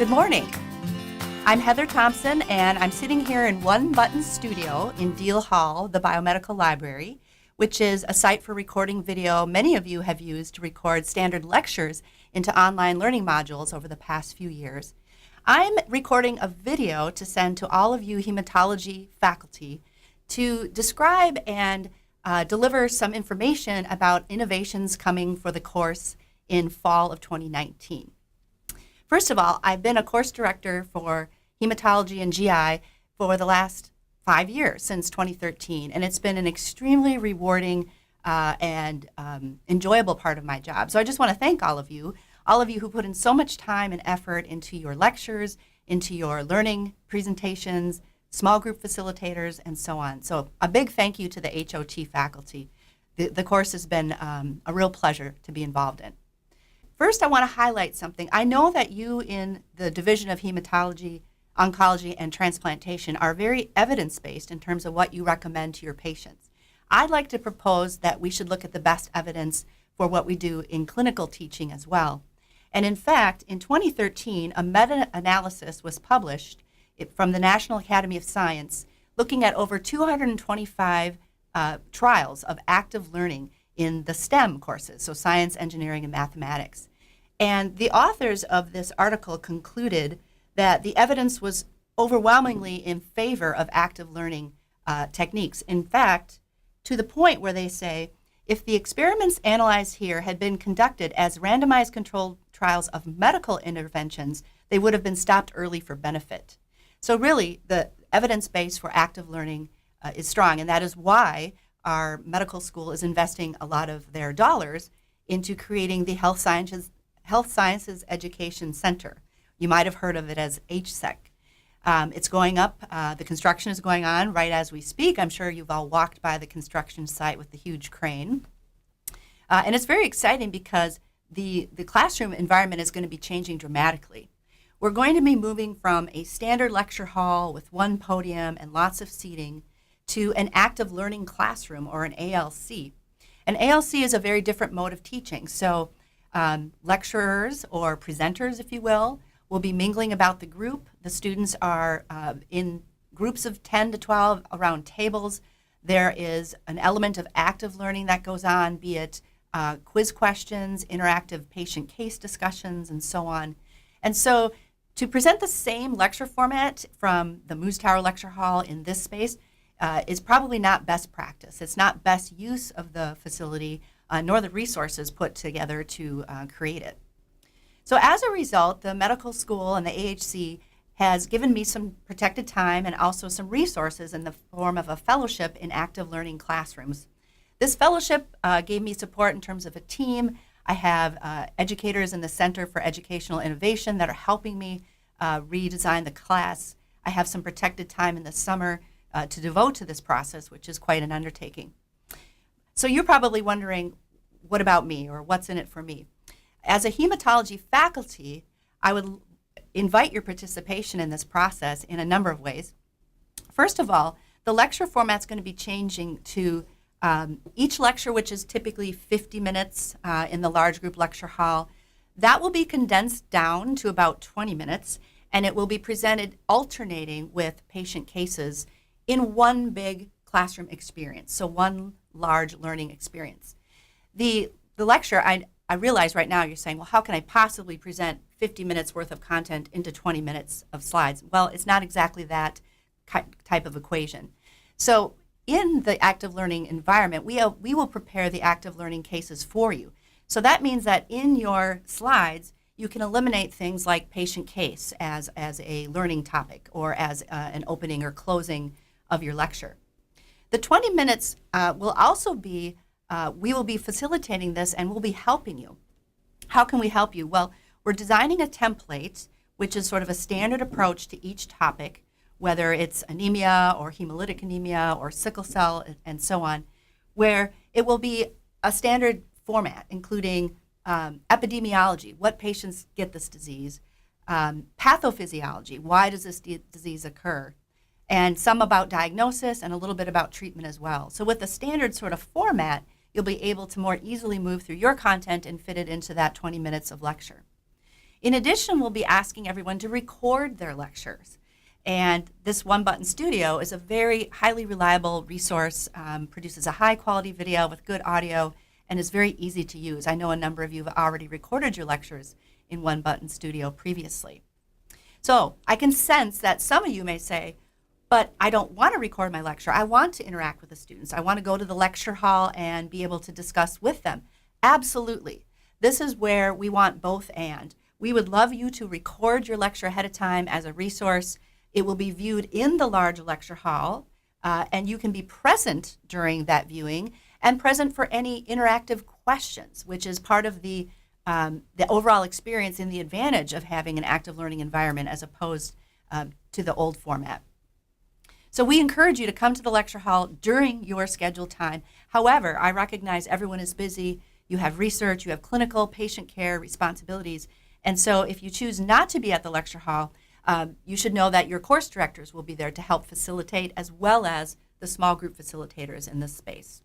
Good morning. I'm Heather Thompson, and I'm sitting here in One Button Studio in Deal Hall, the Biomedical Library, which is a site for recording video many of you have used to record standard lectures into online learning modules over the past few years. I'm recording a video to send to all of you hematology faculty to describe and deliver some information about innovations coming for the course in fall of 2019. First of all, I've been a course director for hematology and GI for the last 5 years, since 2013, and it's been an extremely rewarding and enjoyable part of my job. So I just want to thank all of you who put in so much time and effort into your lectures, into your learning presentations, small group facilitators, and so on. So a big thank you to the HOT faculty. The course has been a real pleasure to be involved in. First, I want to highlight something. I know that you in the Division of Hematology, Oncology, and Transplantation are very evidence-based in terms of what you recommend to your patients. I'd like to propose that we should look at the best evidence for what we do in clinical teaching as well. And in fact, in 2013, a meta-analysis was published from the National Academy of Science looking at over 225 trials of active learning in the STEM courses, so science, engineering, and mathematics. And the authors of this article concluded that the evidence was overwhelmingly in favor of active learning techniques. In fact, to the point where they say, if the experiments analyzed here had been conducted as randomized controlled trials of medical interventions, they would have been stopped early for benefit. So really, the evidence base for active learning is strong, and that is why our medical school is investing a lot of their dollars into creating the Health Sciences Education Center. You might have heard of it as HSEC. It's going up. The construction is going on right as we speak. I'm sure you've all walked by the construction site with the huge crane. And it's very exciting because the classroom environment is going to be changing dramatically. We're going to be moving from a standard lecture hall with one podium and lots of seating to an active learning classroom, or an ALC. An ALC is a very different mode of teaching. So lecturers, or presenters, if you will be mingling about the group. The students are in groups of 10 to 12 around tables. There is an element of active learning that goes on, be it quiz questions, interactive patient case discussions, and so on. And so to present the same lecture format from the Moose Tower Lecture Hall in this space is probably not best practice. It's not best use of the facility, nor the resources put together to create it. So as a result, the medical school and the AHC has given me some protected time and also some resources in the form of a fellowship in active learning classrooms. This fellowship gave me support in terms of a team. I have educators in the Center for Educational Innovation that are helping me redesign the class. I have some protected time in the summer to devote to this process, which is quite an undertaking. So you're probably wondering, what about me, or what's in it for me? As a hematology faculty, I would invite your participation in this process in a number of ways. First of all, the lecture format's going to be changing to each lecture, which is typically 50 minutes in the large group lecture hall. That will be condensed down to about 20 minutes, and it will be presented alternating with patient cases in one big classroom experience, so one large learning experience. The lecture, I realize right now you're saying, well, how can I possibly present 50 minutes worth of content into 20 minutes of slides? Well, it's not exactly that type of equation. So in the active learning environment, we will prepare the active learning cases for you. So that means that in your slides, you can eliminate things like patient case as a learning topic, or as an opening or closing of your lecture. The 20 minutes will also be we will be facilitating this, and we'll be helping you. How can we help you? Well, we're designing a template, which is sort of a standard approach to each topic, whether it's anemia or hemolytic anemia or sickle cell and so on, where it will be a standard format, including epidemiology, what patients get this disease, pathophysiology, why does this disease occur, and some about diagnosis and a little bit about treatment as well. So with a standard sort of format, you'll be able to more easily move through your content and fit it into that 20 minutes of lecture. In addition, we'll be asking everyone to record their lectures. And this One Button Studio is a very highly reliable resource, produces a high quality video with good audio, and is very easy to use. I know a number of you have already recorded your lectures in One Button Studio previously. So I can sense that some of you may say, but I don't want to record my lecture. I want to interact with the students. I want to go to the lecture hall and be able to discuss with them. Absolutely. This is where we want both and. We would love you to record your lecture ahead of time as a resource. It will be viewed in the large lecture hall, and you can be present during that viewing and present for any interactive questions, which is part of the overall experience and the advantage of having an active learning environment as opposed to the old format. So we encourage you to come to the lecture hall during your scheduled time. However, I recognize everyone is busy. You have research, you have clinical patient care responsibilities. And so if you choose not to be at the lecture hall, you should know that your course directors will be there to help facilitate, as well as the small group facilitators in this space.